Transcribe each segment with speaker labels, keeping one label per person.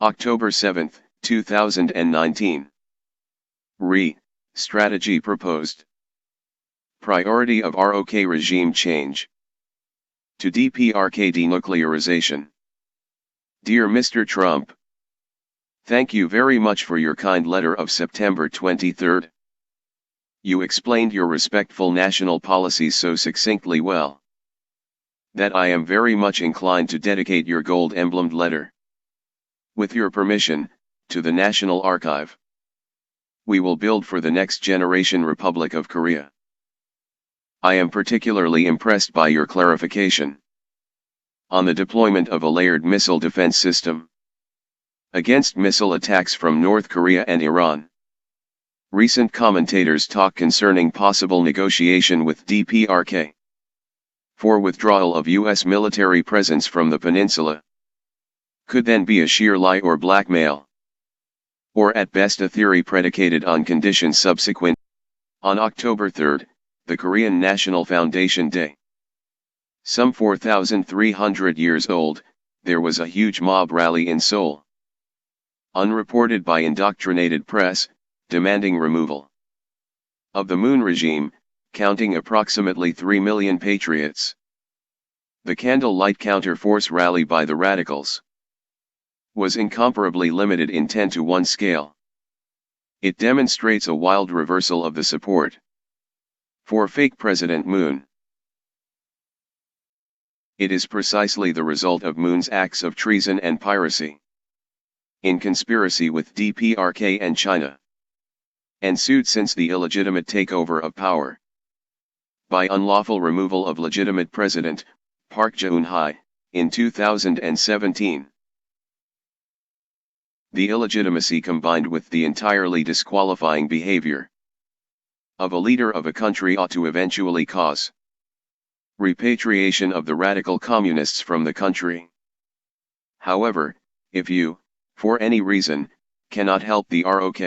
Speaker 1: October 7, 2019. Strategy proposed. Priority of ROK regime change. To DPRK denuclearization. Dear Mr. Trump, thank you very much for your kind letter of September 23. You explained your respectful national policies so succinctly well that I am very much inclined to dedicate your gold-emblemed letter, with your permission, to the National Archive. We will build for the next generation Republic of Korea. I am particularly impressed by your clarification on the deployment of a layered missile defense system against missile attacks from North Korea and Iran. Recent commentators talk concerning possible negotiation with DPRK for withdrawal of U.S. military presence from the peninsula. Could then be a sheer lie or blackmail, or at best a theory predicated on conditions subsequent. On October 3, the Korean National Foundation Day, some 4,300 years old, there was a huge mob rally in Seoul, unreported by indoctrinated press, demanding removal of the Moon regime, counting approximately 3 million patriots. The candlelight counter-force rally by the radicals was incomparably limited in 10-to-1 scale. It demonstrates a wild reversal of the support for fake President Moon. It is precisely the result of Moon's acts of treason and piracy, in conspiracy with DPRK and China, ensued since the illegitimate takeover of power by unlawful removal of legitimate President Park Geun-hye in 2017. The illegitimacy combined with the entirely disqualifying behavior of a leader of a country ought to eventually cause repatriation of the radical communists from the country. However, if you, for any reason, cannot help the ROK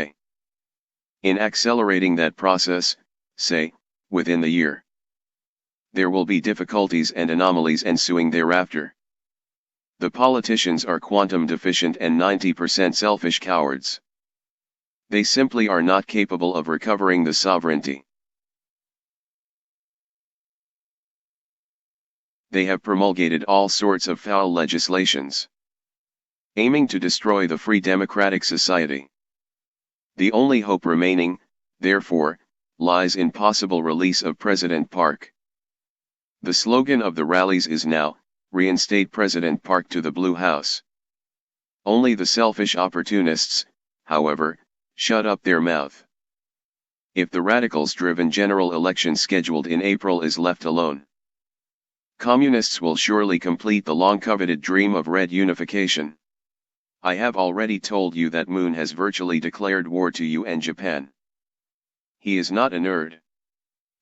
Speaker 1: in accelerating that process, say, within the year, there will be difficulties and anomalies ensuing thereafter. The politicians are quantum deficient and 90% selfish cowards. They simply are not capable of recovering the sovereignty they have promulgated all sorts of foul legislations, aiming to destroy the free democratic society. The only hope remaining, therefore, lies in possible release of President Park. The slogan of the rallies is now, reinstate President Park to the Blue House. Only the selfish opportunists, however, shut up their mouth. If the radicals-driven general election scheduled in April is left alone, communists will surely complete the long-coveted dream of red unification. I have already told you that Moon has virtually declared war to you and Japan. He is not a nerd.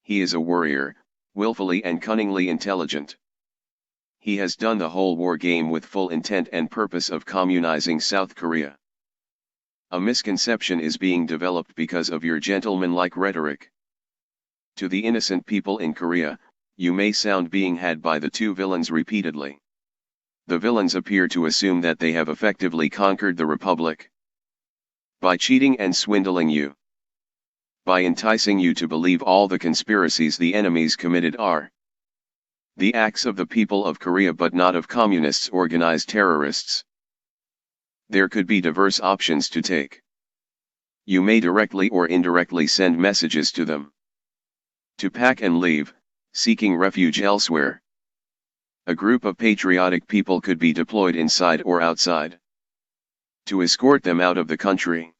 Speaker 1: He is a warrior, willfully and cunningly intelligent. He has done the whole war game with full intent and purpose of communizing South Korea. A misconception is being developed because of your gentlemanlike rhetoric. To the innocent people in Korea, you may sound being had by the two villains repeatedly. The villains appear to assume that they have effectively conquered the Republic by cheating and swindling you, by enticing you to believe all the conspiracies the enemies committed are the acts of the people of Korea but not of communists organized terrorists. There could be diverse options to take. You may directly or indirectly send messages to them to pack and leave, seeking refuge elsewhere. A group of patriotic people could be deployed inside or outside to escort them out of the country.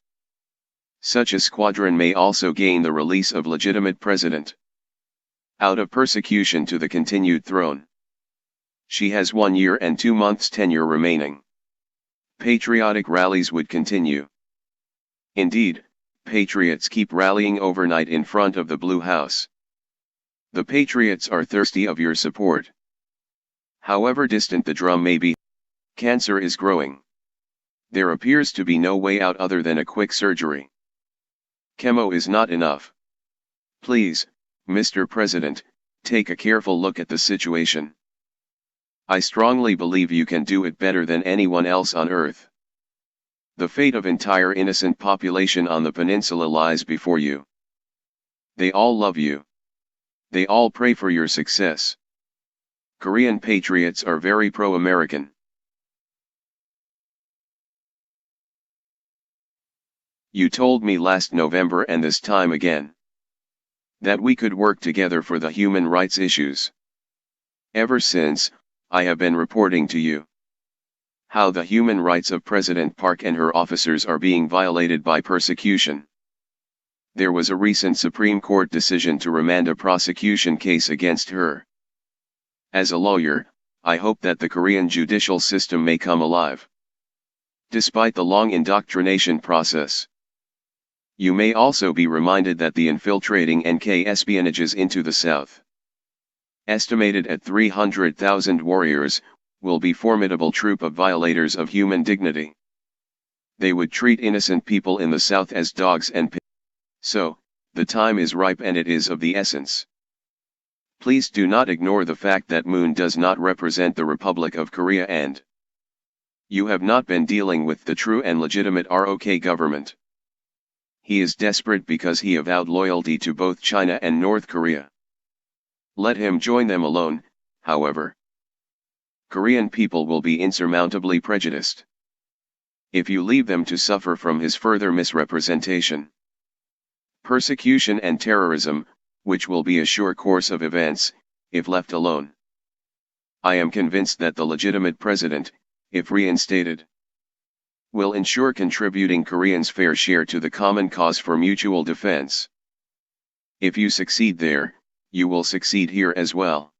Speaker 1: Such a squadron may also gain the release of legitimate president out of persecution to the continued throne. She has 1 year and 2 months tenure remaining. Patriotic rallies would continue. Indeed, patriots keep rallying overnight in front of the Blue House. The patriots are thirsty of your support. However distant the drum may be, cancer is growing. There appears to be no way out other than a quick surgery. Chemo is not enough. Please, Mr. President, take a careful look at the situation. I strongly believe you can do it better than anyone else on earth. The fate of entire innocent population on the peninsula lies before you. They all love you. They all pray for your success. Korean patriots are very pro-American. You told me last November and this time again that we could work together for the human rights issues. Ever since, I have been reporting to you how the human rights of President Park and her officers are being violated by persecution. There was a recent Supreme Court decision to remand a prosecution case against her. As a lawyer, I hope that the Korean judicial system may come alive. Despite the long indoctrination process, you may also be reminded that the infiltrating NK espionages into the South, estimated at 300,000 warriors, will be formidable troop of violators of human dignity. They would treat innocent people in the South as dogs and pigs. So, the time is ripe and it is of the essence. Please do not ignore the fact that Moon does not represent the Republic of Korea and you have not been dealing with the true and legitimate ROK government. He is desperate because he avowed loyalty to both China and North Korea. Let him join them alone, however. Korean people will be insurmountably prejudiced if you leave them to suffer from his further misrepresentation, persecution and terrorism, which will be a sure course of events, if left alone. I am convinced that the legitimate president, if reinstated, will ensure contributing Koreans' fair share to the common cause for mutual defense. If you succeed there, you will succeed here as well.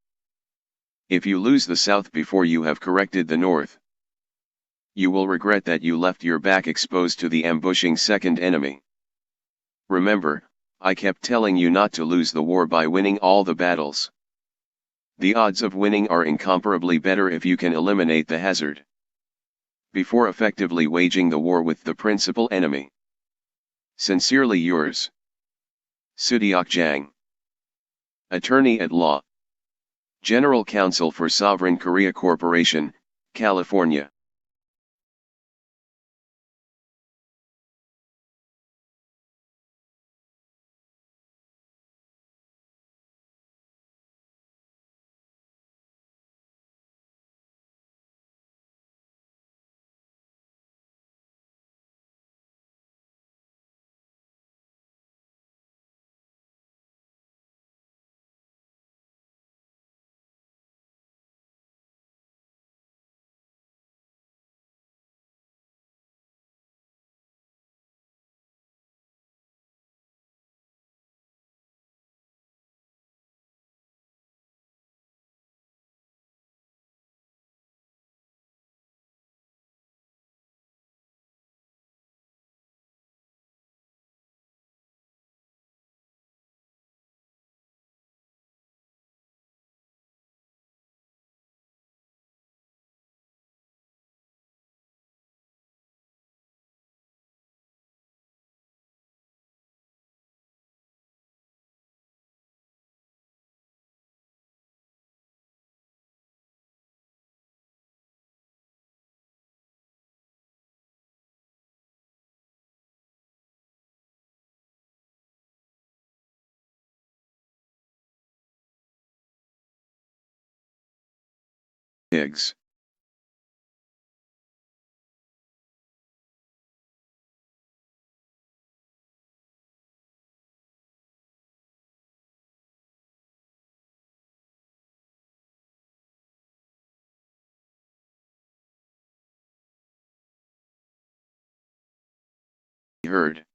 Speaker 1: If you lose the South before you have corrected the North, you will regret that you left your back exposed to the ambushing second enemy. Remember, I kept telling you not to lose the war by winning all the battles. The odds of winning are incomparably better if you can eliminate the hazard before effectively waging the war with the principal enemy. Sincerely yours, Sudeok Jang, Attorney at Law, General Counsel for Sovereign Korea Corporation, California. Pigs. Heard.